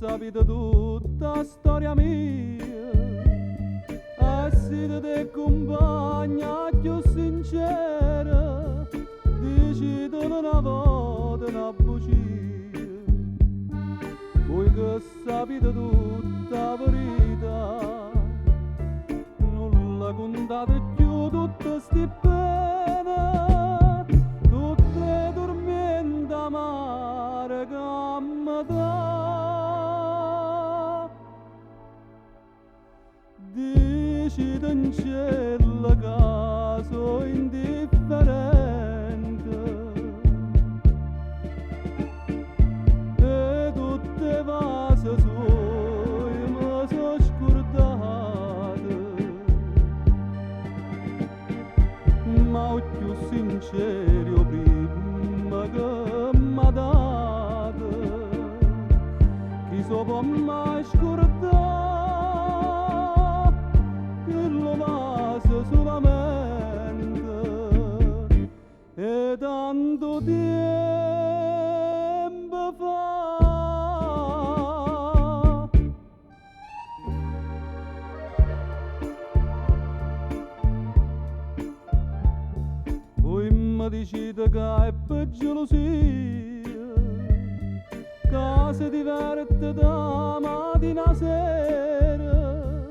sapete tutta storia mia, e siete te compagna più sincera, dicitelo una volta una bugia, voi che sapete tutta verità, non la contate più tutte sti pene, tutte dormienti amare che mi dà. Dicite in cielo che sono indifferente e tutte vase sue mi sono scordate, ma ho più sincero prima che mi date, chi so può mai scordare che lo vase solamente e tanto tempo fa. Voi mi dicete che è per gelosia, che si diverte da mattina a sera,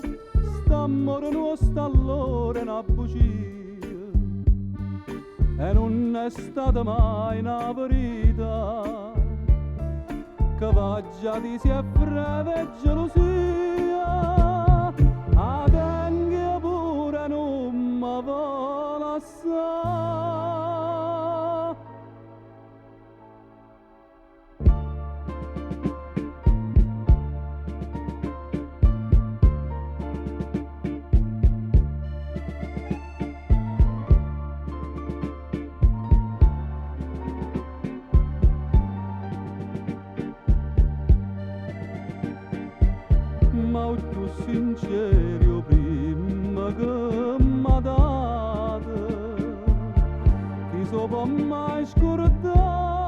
st'amore nostro allora è una bugia e non è stata mai una verità, che va già di si è breve gelosia, a tenga pure non mi vuole assai. Ma ho più sincero prima che mi date, chi so può mai scordare